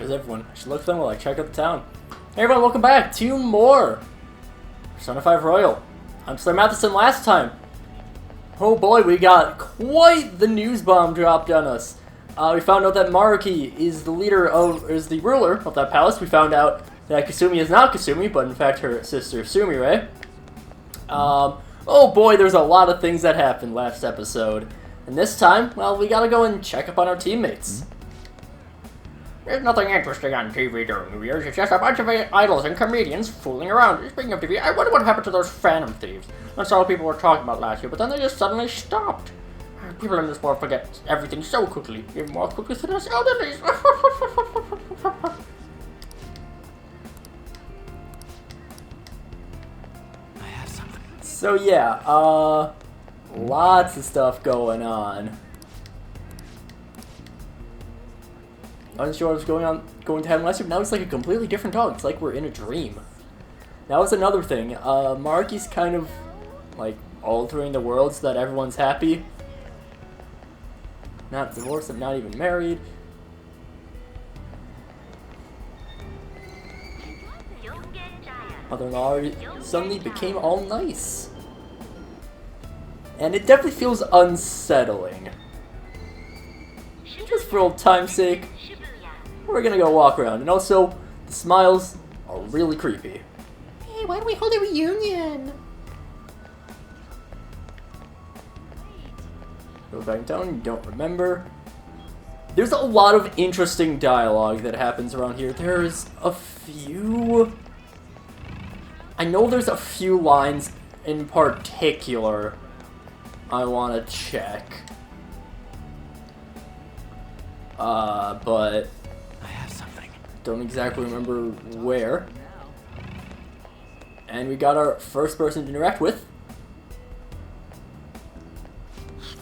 Where's everyone? I should look for them while I check out the town. Hey everyone, welcome back to more Persona 5 Royal. I'm SlayerMathis, and last time, oh boy, we got quite the news bomb dropped on us. We found out that Maruki is the ruler of that palace. We found out that Kasumi is not Kasumi, but in fact her sister Sumire. Oh boy, there's a lot of things that happened last episode. And this time, well, we gotta go and check up on our teammates. There's nothing interesting on TV during New Year's. It's just a bunch of idols and comedians fooling around. Speaking of TV, I wonder what happened to those Phantom Thieves. That's all people were talking about last year, but then they just suddenly stopped. People in this world forget everything so quickly, even more quickly than us elderlies. I have something. So yeah, lots of stuff going on. I wasn't sure what was going to happen last year, but now it's like a completely different dog. It's like we're in a dream. That was another thing. Maruki's kind of like altering the world so that everyone's happy. Not divorced, I'm not even married. Mother-in-law suddenly became all nice. And it definitely feels unsettling. Just for old time's sake, we're gonna go walk around. And also, the smiles are really creepy. Hey, why don't we hold a reunion? Go back in town, you don't remember. There's a lot of interesting dialogue that happens around here. There's a few... I know there's a few lines in particular I want to check. But... I have something. Don't exactly remember where. And we got our first person to interact with.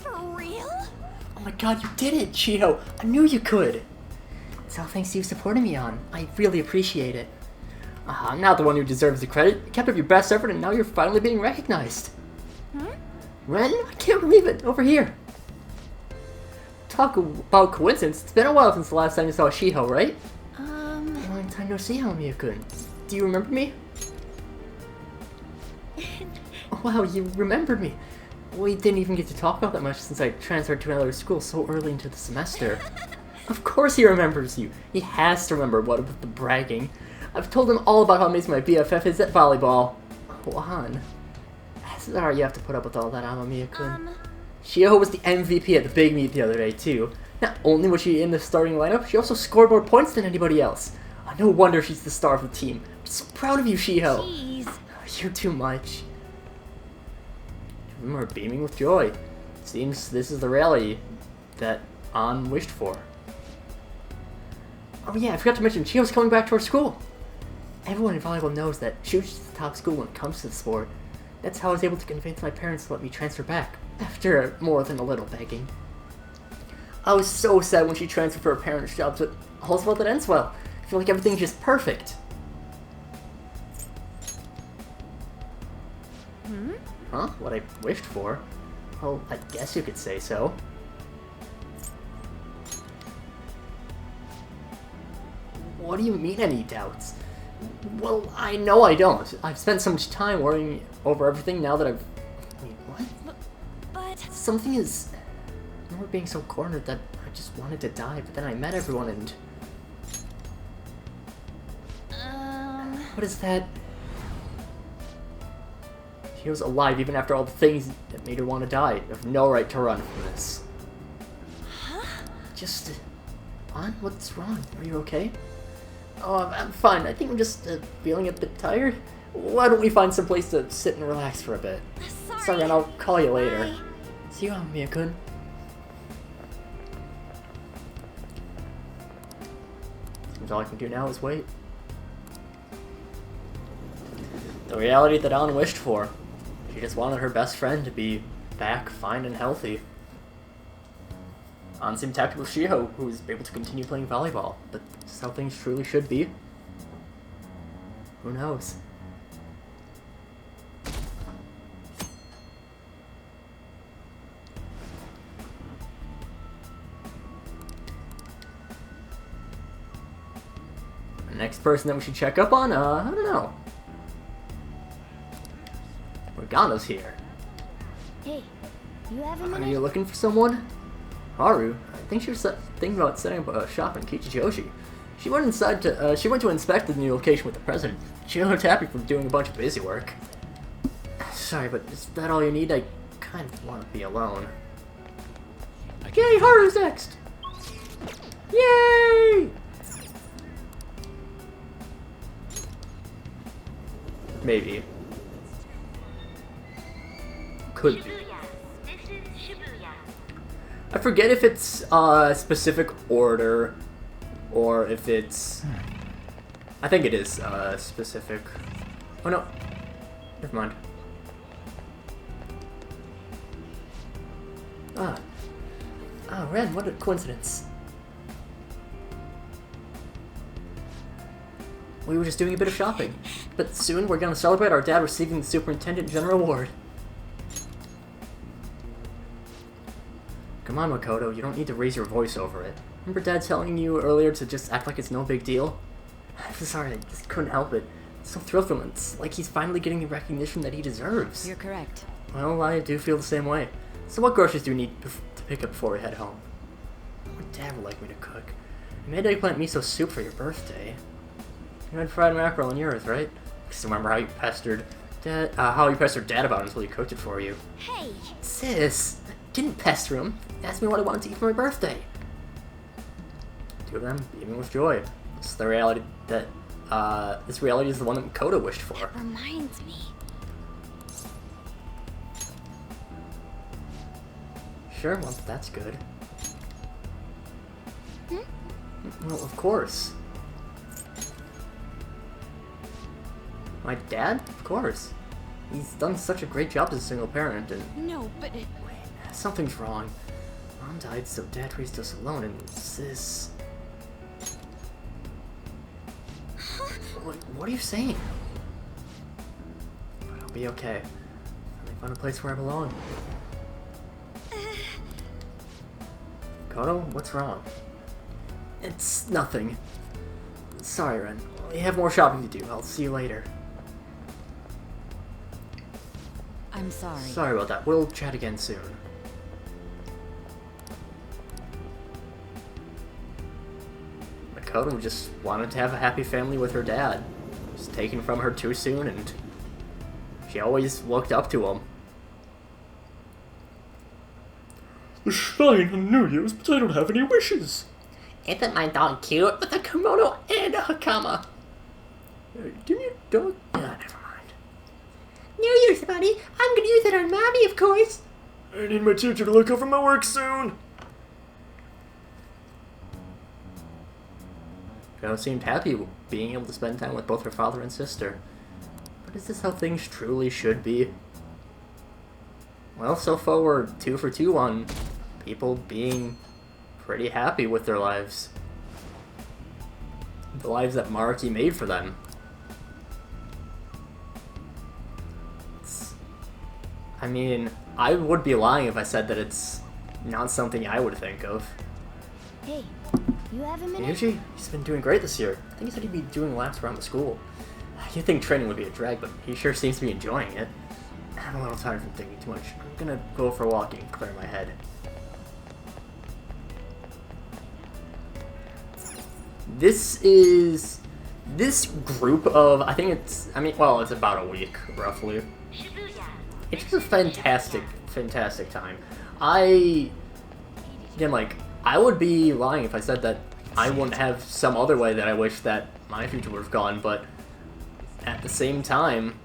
Oh my god, you did it, Chiho! I knew you could! It's all thanks to you supporting me on. I really appreciate it. I'm not the one who deserves the credit. You kept up your best effort and now you're finally being recognized. Ren? I can't believe it! Over here! Talk about coincidence. It's been a while since the last time you saw Shiho, right? Long time no see, Hamiya-kun. Do you remember me? Oh, wow, you remembered me. We didn't even get to talk about that much since I transferred to another school so early into the semester. Of course he remembers you. He has to remember, what with the bragging. I've told him all about how amazing my BFF is at volleyball. Juan. Sorry you have to put up with all that, Amamiya-kun. Shiho was the MVP at the big meet the other day, too. Not only was she in the starting lineup, she also scored more points than anybody else. Oh, no wonder she's the star of the team. I'm so proud of you, Shiho. Jeez. You're too much. We're beaming with joy. Seems this is the reality that An wished for. Oh yeah, I forgot to mention, Chiyo's coming back to our school. Everyone in volleyball knows that Shuji's the top school when it comes to the sport. That's how I was able to convince my parents to let me transfer back, after more than a little begging. I was so sad when she transferred for her parents' jobs, but all's well that ends well. I feel like everything's just perfect. Huh? What I wished for? Well, I guess you could say so. What do you mean, any doubts? Well, I know I don't. I've spent so much time worrying over everything now that I've... Wait, what? But... Something is... I remember being so cornered that I just wanted to die, but then I met everyone and... What is that? She was alive even after all the things that made her want to die. You have no right to run from this. Huh? Just... An, what's wrong? Are you okay? Oh, I'm fine. I think I'm just feeling a bit tired. Why don't we find some place to sit and relax for a bit? Sorry, and I'll call you later. Bye. See you, Mia-kun. Seems all I can do now is wait. The reality that An wished for. She just wanted her best friend to be back, fine and healthy. An seemed happy with Shiho, who was able to continue playing volleyball, but this is how things truly should be. Who knows? Next person that we should check up on, I don't know. Morgana's here. Hey, you have a Are minute? you looking for someone? Haru, I think she was thinking about setting up a shop in Kichijoji. She went inside to, she went to inspect the new location with the president. She looked happy from doing a bunch of busy work. Sorry, but is that all you need? I kind of want to be alone. Yay, Haru's next! Yay! Maybe. Could be. I forget if it's a specific order or if it's... I think it is specific. Oh no. Never mind. Ah, Ren, what a coincidence. We were just doing a bit of shopping, but soon we're gonna celebrate our dad receiving the Superintendent General Award. Come on, Makoto, you don't need to raise your voice over it. Remember Dad telling you earlier to just act like it's no big deal? I'm sorry, I just couldn't help it. I'm so thrilled for him. It's like he's finally getting the recognition that he deserves. You're correct. Well, I do feel the same way. So what groceries do we need to pick up before we head home? What Dad would like me to cook? I made eggplant miso soup for your birthday. You had fried mackerel on yours, right? Just remember how you pestered Dad about it until he cooked it for you. Hey! Sis, didn't pester him. Asked me what I wanted to eat for my birthday. Two of them beaming with joy. This is the reality that this reality is the one that Makoto wished for. That reminds me. Sure, well, that's good. Well, of course. My dad? Of course. He's done such a great job as a single parent, and... No, but... Something's wrong. Mom died, so Dad raised us alone, and Sis... What are you saying? But I'll be okay. I'll find a place where I belong. Koto, what's wrong? It's nothing. Sorry, Ren. We have more shopping to do. I'll see you later. I'm sorry. Sorry about that. We'll chat again soon. Makoto just wanted to have a happy family with her dad. It was taken from her too soon, and she always looked up to him. The shrine on New Year's, but I don't have any wishes. Isn't my dog cute with a kimono and a hakama? Give me a dog. Yeah, never mind. New Year's, buddy. I'm gonna use it on Mommy, of course. I need my teacher to look over my work soon. Joe seemed happy being able to spend time with both her father and sister. But is this how things truly should be? Well, so far we're 2 for 2 on people being pretty happy with their lives. The lives that Maruki made for them. I mean, I would be lying if I said that it's not something I would think of. Hey, you have a minute? Yuji, he's been doing great this year. I think he said he'd be doing laps around the school. You'd think training would be a drag, but he sure seems to be enjoying it. I'm a little tired from thinking too much. I'm gonna go for a walk and clear my head. This group of, I think it's about a week, roughly. It's just a fantastic time. I would be lying if I said that I wouldn't have some other way that I wish that my future would have gone, but at the same time,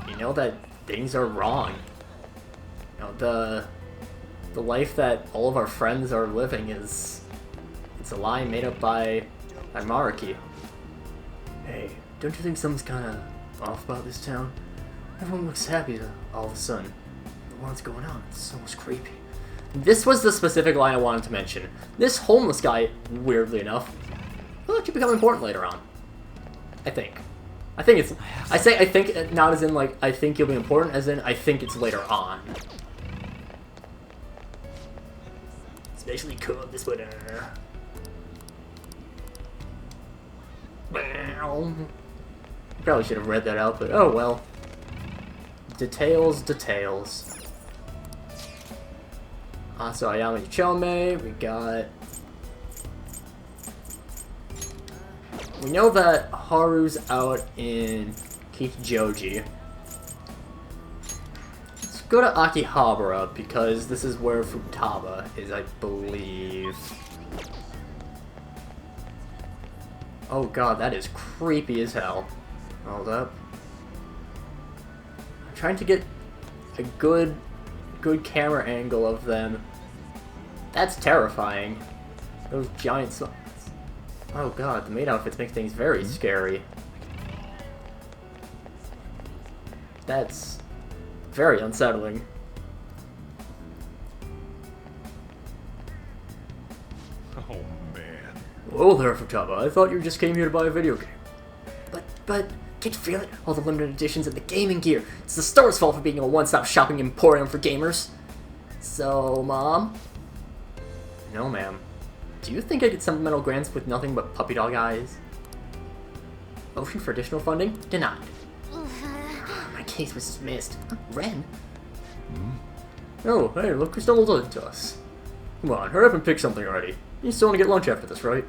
you know that things are wrong. You know, the life that all of our friends are living it's a lie made up by Maruki. Hey, don't you think something's kinda off about this town? Everyone looks happy all of a sudden. But what's going on? It's almost creepy. This was the specific line I wanted to mention. This homeless guy, weirdly enough, will actually become important later on. I think it's... I think, not as in, like, I think he'll be important, as in, I think it's later on. Especially cool this winter. Probably should have read that out, but oh well. Details, details. So Ayami Chome, we got... We know that Haru's out in Kichijoji. Let's go to Akihabara, because this is where Futaba is, I believe. Oh god, that is creepy as hell. Hold up. I'm trying to get a good camera angle of them. That's terrifying. Those giant slugs. Oh god, the maid outfits make things very scary. That's very unsettling. Oh man. Whoa there, Futaba. I thought you just came here to buy a video game. But, can't you feel it? All the limited editions and the gaming gear. It's the store's fault for being a one-stop shopping emporium for gamers. So, Mom? No, ma'am. Do you think I get supplemental grants with nothing but puppy dog eyes? Motion for additional funding? Denied. My case was dismissed. Ren? Oh, hey, look who stumbled into us. Come on, hurry up and pick something already. You still want to get lunch after this, right?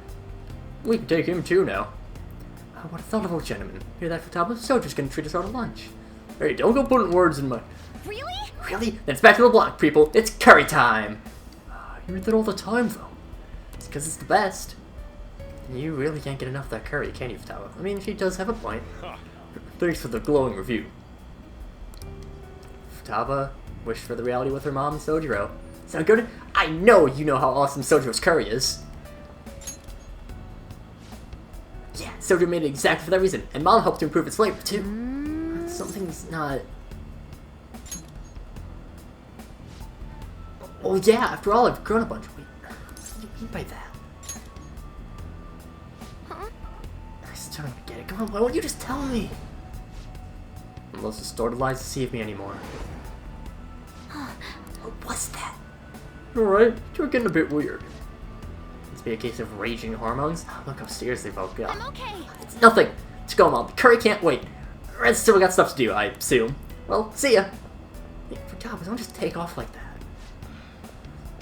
We can take him too now. What a thoughtful gentleman. Hear that, Futaba? Soldier's gonna treat us all to lunch. Hey, don't go putting words in my... Really? Really? Then it's back to the block, people. It's curry time. You eat that all the time, though. It's because it's the best. You really can't get enough of that curry, can you, Futaba? I mean, she does have a point. Thanks for the glowing review. Futaba wished for the reality with her mom and Sojiro. Sound good? I know you know how awesome Sojiro's curry is. Yeah, Sojiro made it exactly for that reason, and Mom helped to improve its flavor, too. Something's not... Oh yeah, after all, I've grown a bunch. Wait, what do you mean by that? Huh? I still don't get it. Come on, why won't you just tell me? Unless the store lies to deceive me anymore. What was that? Alright, you're getting a bit weird. Must be a case of raging hormones. Look how serious they both got. I'm okay. It's nothing. Let's go, Mom. The curry can't wait. Red's still got stuff to do, I assume. Well, see ya. Hey, Futaba, don't just take off like that.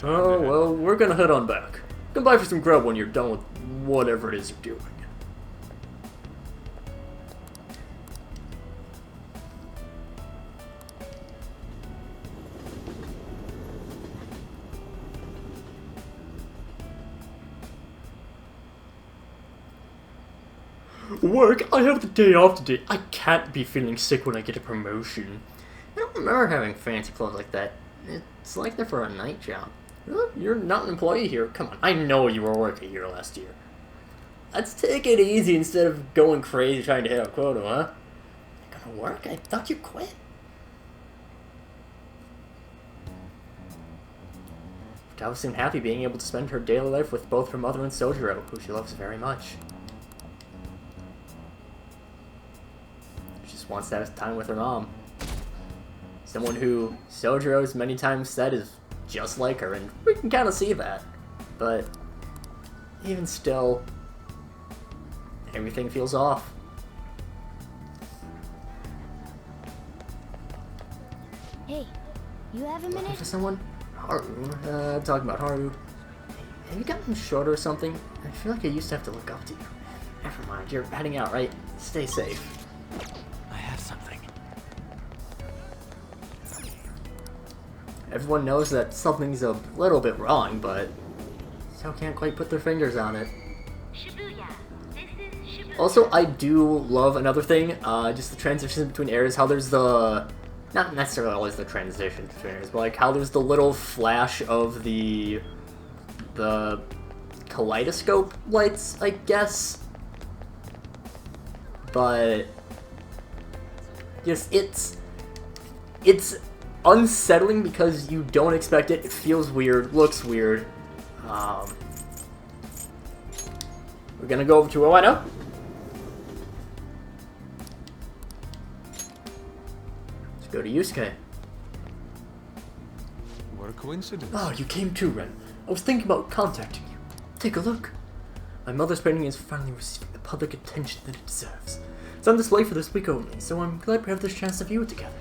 Oh, well, we're gonna head on back. Come by for some grub when you're done with whatever it is you're doing. Work? I have the day off today. I can't be feeling sick when I get a promotion. I don't remember having fancy clothes like that. It's like they're for a night job. You're not an employee here. Come on, I know you were working here last year. Let's take it easy instead of going crazy trying to hit our quota, huh? You're gonna work? I thought you quit. Futaba seemed happy being able to spend her daily life with both her mother and Sojiro, who she loves very much. She just wants to have time with her mom. Someone who Sojiro's many times said is just like her, and we can kind of see that. But even still, everything feels off. Hey, you have a Looking minute? for someone? Haru. Talking about Haru. Have you gotten shorter or something? I feel like I used to have to look up to you. Never mind, you're heading out, right? Stay safe. I have something. Everyone knows that something's a little bit wrong, but still can't quite put their fingers on it. Also, I do love another thing, just the transitions between areas, how there's the... Not necessarily always the transition between areas, but like how there's the little flash of the kaleidoscope lights, I guess. But just it's unsettling because you don't expect it. It feels weird, looks weird. We're gonna go over to Owano. Let's go to Yusuke. What a coincidence. Oh, you came too, Ren. I was thinking about contacting you. Take a look. My mother's painting is finally receiving the public attention that it deserves. It's on display for this week only, so I'm glad we have this chance to view it together.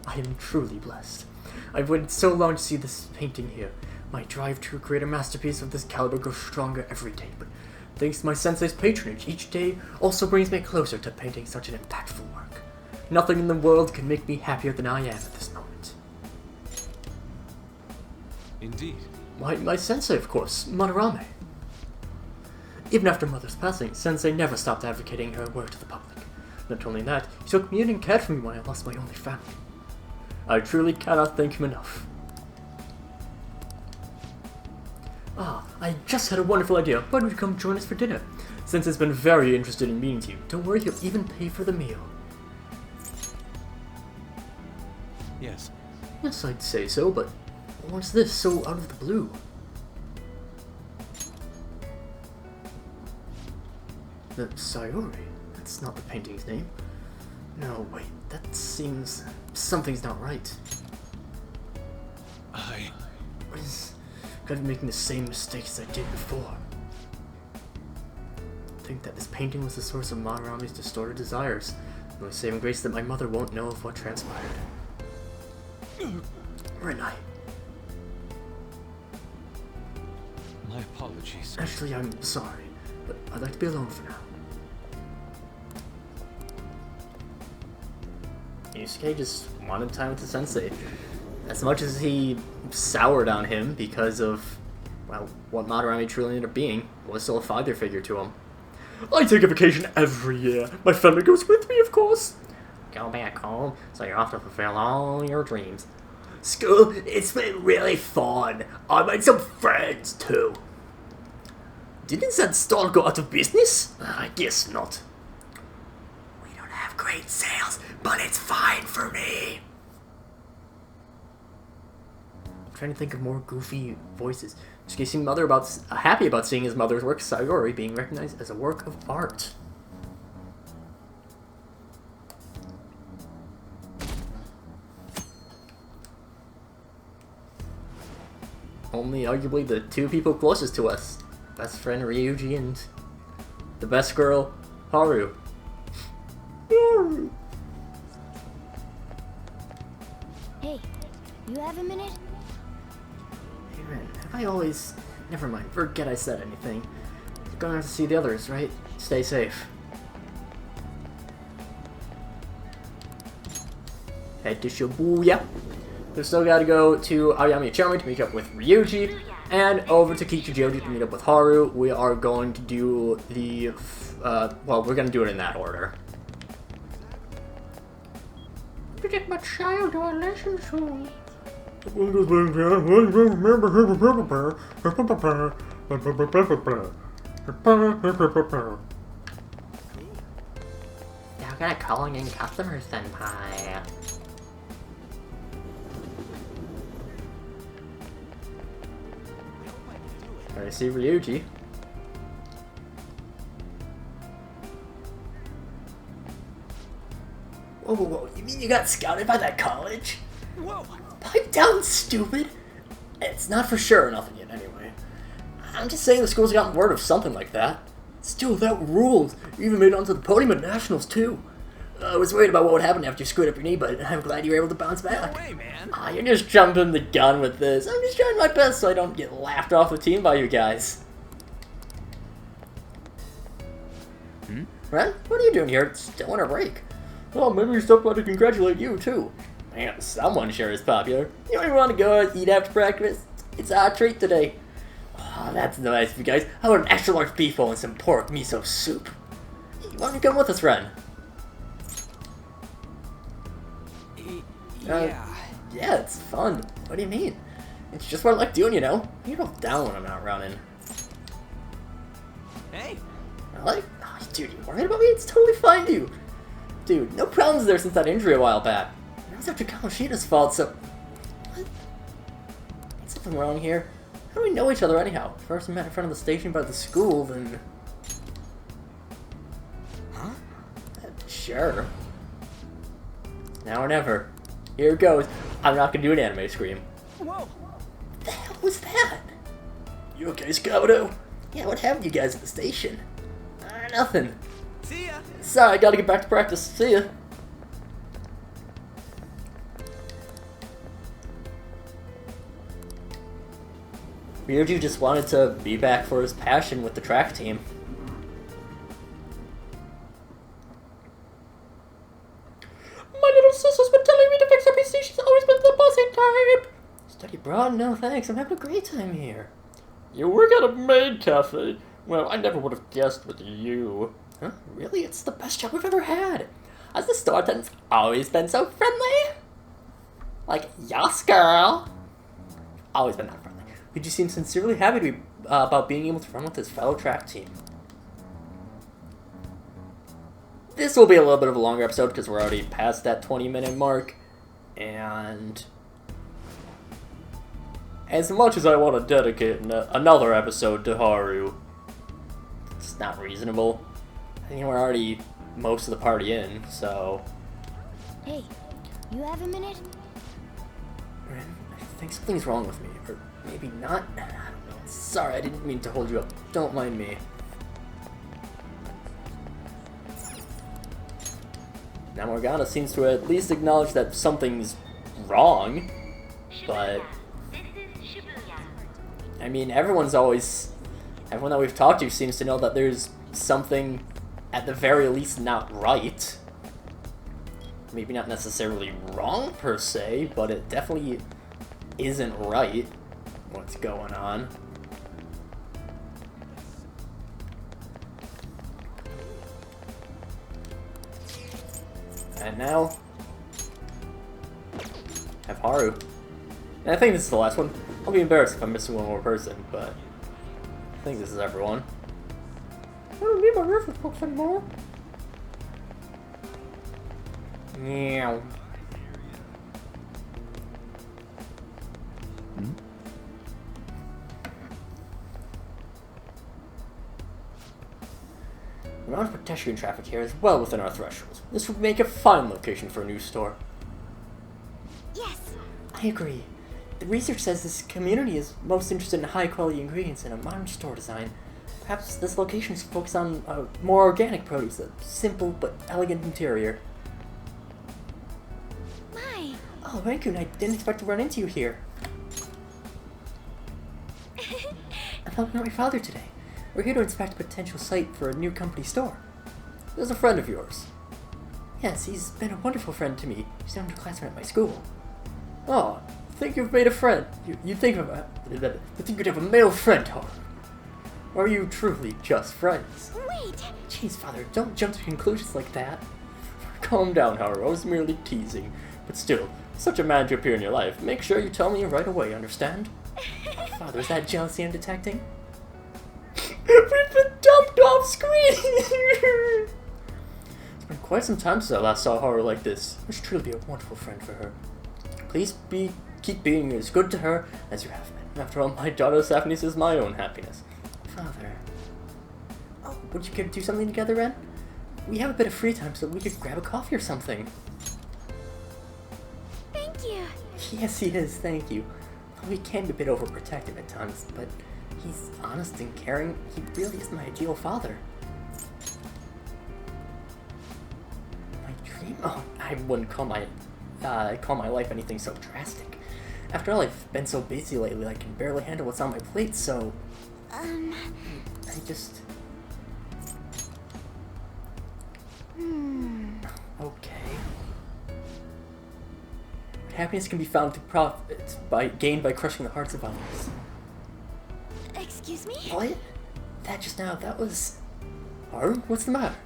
I am truly blessed. I've waited so long to see this painting here. My drive to create a masterpiece of this caliber grows stronger every day, but thanks to my sensei's patronage, each day also brings me closer to painting such an impactful work. Nothing in the world can make me happier than I am at this moment. Indeed. Why, my sensei, of course, Madarame. Even after Mother's passing, Sensei never stopped advocating her work to the public. Not only that, he took me in and cared for me when I lost my only family. I truly cannot thank him enough. I just had a wonderful idea. Why don't you come join us for dinner? Sensei's been very interested in meeting you. Don't worry, he'll even pay for the meal. Yes. Yes, I'd say so, but what's this so out of the blue? The Sayori? That's not the painting's name. No, wait, that seems... something's not right. Could I be making the same mistakes I did before? Think that this painting was the source of Madarame's distorted desires. The only saving grace that my mother won't know of what transpired. Renai. My apologies. Actually, I'm sorry, but I'd like to be alone for now. Yusuke just wanted time with the sensei. As much as he soured on him because of, well, what Madarame truly ended up being, was still a father figure to him. I take a vacation every year. My family goes with me, of course. Go back home, so you're off to fulfill all your dreams. School, it's been really fun. I made some friends, too. Didn't that store go out of business? I guess not. We don't have great sales, but it's fine for me. I'm trying to think of more goofy voices. Just seeing happy about seeing his mother's work, Sayori, being recognized as a work of art. Only arguably the two people closest to us. Best friend Ryuji and the best girl, Haru. Hey, you have a minute? Hey Ren, have I always... Never mind, forget I said anything. You're gonna have to see the others, right? Stay safe. Head to Shibuya. We still gotta go to Aoyami Achami to meet up with Ryuji, and over to Kichijoji to meet up with Haru. We are going to do the... well, we're gonna do it in that order. To take my child to a lesson soon. Now gotta calling in customers, senpai. I see Ryuji. Whoa, whoa, whoa, you mean you got scouted by that college? Whoa! Pipe down, stupid! It's not for sure, nothing yet, anyway. I'm just saying the school's gotten word of something like that. Still, that rules. You even made it onto the podium at Nationals, too. I was worried about what would happen after you screwed up your knee, but I'm glad you were able to bounce back. No way, man! You're just jumping the gun with this. I'm just trying my best so I don't get laughed off the team by you guys. Ren, what are you doing here? It's still on a break. Well, maybe we stopped by to congratulate you, too. Man, someone sure is popular. You don't even want to go out eat after practice? It's our treat today. Oh, that's nice of you guys. How about an extra large beef bowl and some pork miso soup? You want to come with us, Ren? Yeah, it's fun. What do you mean? It's just what I like doing, you know? You're both down when I'm not running. Hey! Really? Oh, dude, you worried about me? It's totally fine, dude. Dude, no problems there since that injury a while back. It was after Kamoshida's fault, so... What? Ain't something wrong here? How do we know each other anyhow? First we met in front of the station by the school, then... Huh? Sure. Now or never. Here it goes. I'm not gonna do an anime scream. Whoa! What the hell was that? You okay, Scouto? Yeah, what happened to you guys at the station? Nothing. See ya. Sorry, I gotta get back to practice. See ya. Ryuji just wanted to be back for his passion with the track team. My little sister's been telling me to fix her PC. She's always been the bossy type. Study abroad? No thanks. I'm having a great time here. You work at a maid cafe? Well, I never would have guessed with you. Huh? Really? It's the best job we've ever had. Has the store attendant's always been so friendly? Like, yes, girl. Always been that friendly. Ryuji seems sincerely happy to be about being able to run with his fellow track team. This will be a little bit of a longer episode because we're already past that 20-minute mark. And as much as I want to dedicate another episode to Haru, it's not reasonable. I think we're already most of the party in, so... Hey, you have a minute? I think something's wrong with me, or maybe not. I don't know. Sorry, I didn't mean to hold you up. Don't mind me. Now Morgana seems to at least acknowledge that something's wrong, but... I mean, everyone that we've talked to seems to know that there's something, at the very least, not right. Maybe not necessarily wrong, per se, but it definitely isn't right what's going on. And now, have Haru. And I think this is the last one. I'll be embarrassed if I'm missing one more person, but I think this is everyone. I don't need my reference books anymore. Meow. The amount of pedestrian traffic here is well within our thresholds. This would make a fine location for a new store. Yes! I agree. The research says this community is most interested in high-quality ingredients and a modern store design. Perhaps this location should focus on more organic produce, a simple but elegant interior. My! Oh, Rankun, I didn't expect to run into you here. I'm helping out my father today. We're here to inspect a potential site for a new company store. There's a friend of yours. Yes, he's been a wonderful friend to me. He's an underclassman at my school. Oh, I think you've made a friend. You think you'd have a male friend, Haru. Or are you truly just friends? Wait! Jeez, father, don't jump to conclusions like that. Calm down, Haru. I was merely teasing. But still, such a man to appear in your life. Make sure you tell me right away, understand? Father, is that jealousy I'm detecting? We've been dumped off screen! It's been quite some time since I last saw Haru like this. I should truly be a wonderful friend for her. Please keep being as good to her as you have been. After all, my daughter's happiness is my own happiness. Father. Oh, would you care to do something together, Ren? We have a bit of free time, so we could grab a coffee or something. Thank you! Yes, he is, thank you. Though he can be a bit overprotective at times, but he's honest and caring. He really is my ideal father. My dream? Oh, I wouldn't call my life anything so drastic. After all, I've been so busy lately, I can barely handle what's on my plate, so... I just... Okay. Happiness can be found through profits gained by crushing the hearts of others. Excuse me? What? That just now, that was... Haru, what's the matter?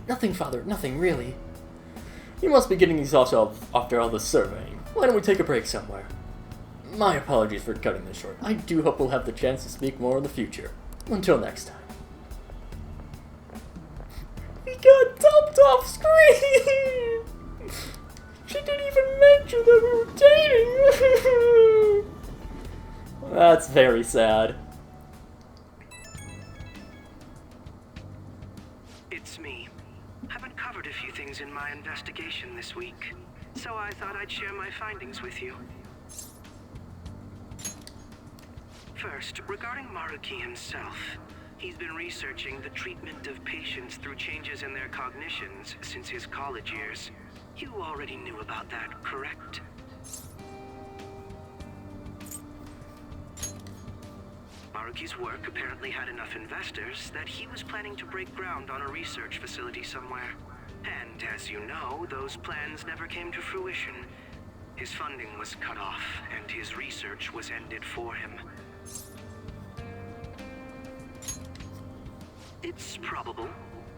Nothing, father, nothing, really. You must be getting exhausted after all this surveying. Why don't we take a break somewhere? My apologies for cutting this short. I do hope we'll have the chance to speak more in the future. Until next time. We got dumped off screen! She didn't even mention that we were dating! That's very sad. It's me. I've uncovered a few things in my investigation this week, so I thought I'd share my findings with you. First, regarding Maruki himself. He's been researching the treatment of patients through changes in their cognitions since his college years. You already knew about that, correct? Maruki's work apparently had enough investors that he was planning to break ground on a research facility somewhere. And as you know, those plans never came to fruition. His funding was cut off, and his research was ended for him. It's probable.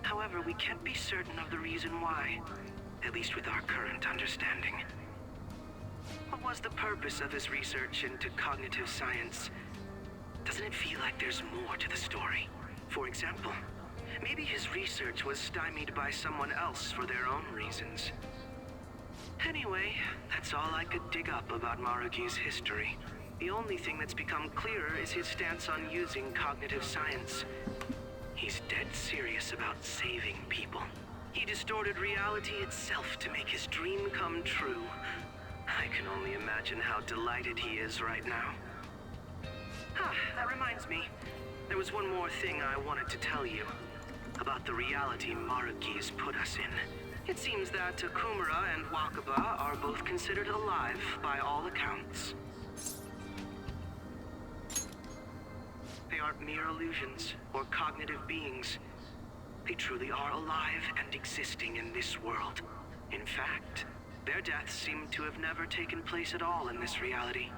However, we can't be certain of the reason why, at least with our current understanding. What was the purpose of his research into cognitive science? Doesn't it feel like there's more to the story? For example, maybe his research was stymied by someone else for their own reasons. Anyway, that's all I could dig up about Maruki's history. The only thing that's become clearer is his stance on using cognitive science. He's dead serious about saving people. He distorted reality itself to make his dream come true. I can only imagine how delighted he is right now. Ah, that reminds me. There was one more thing I wanted to tell you. About the reality Maruki's put us in. It seems that Okumura and Wakaba are both considered alive by all accounts. They aren't mere illusions or cognitive beings. They truly are alive and existing in this world. In fact, their deaths seem to have never taken place at all in this reality.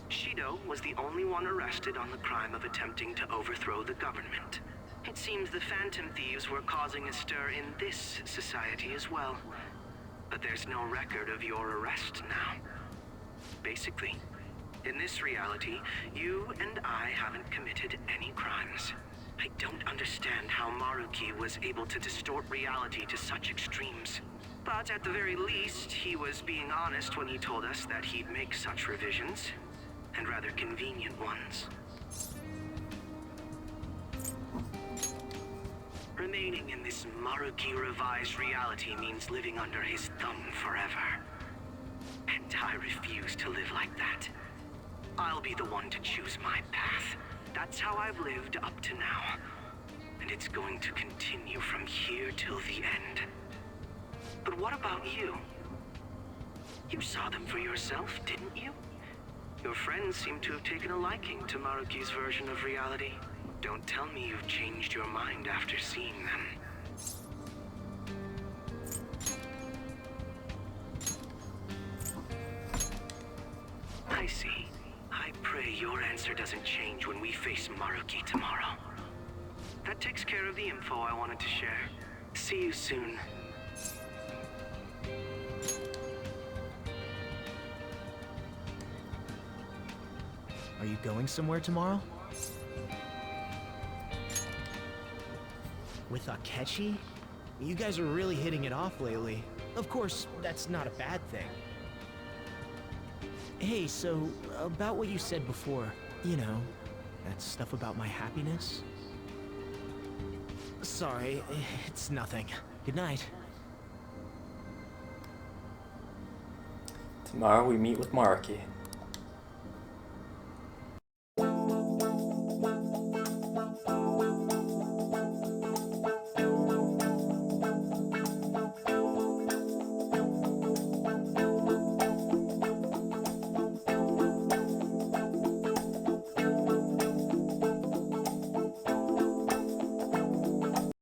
Shido was the only one arrested on the crime of attempting to overthrow the government. It seems the Phantom Thieves were causing a stir in this society as well. But there's no record of your arrest now. Basically, in this reality, you and I haven't committed any crimes. I don't understand how Maruki was able to distort reality to such extremes. But at the very least, he was being honest when he told us that he'd make such revisions, and rather convenient ones. Remaining in this Maruki revised reality means living under his thumb forever. And I refuse to live like that. I'll be the one to choose my path. That's how I've lived up to now. And it's going to continue from here till the end. But what about you? You saw them for yourself, didn't you? Your friends seem to have taken a liking to Maruki's version of reality. Don't tell me you've changed your mind after seeing them. I see. I pray your answer doesn't change when we face Maruki tomorrow. That takes care of the info I wanted to share. See you soon. Are you going somewhere tomorrow? With Akechi? You guys are really hitting it off lately. Of course, that's not a bad thing. Hey, so, about what you said before, you know, that stuff about my happiness? Sorry, it's nothing. Good night. Tomorrow we meet with Maruki.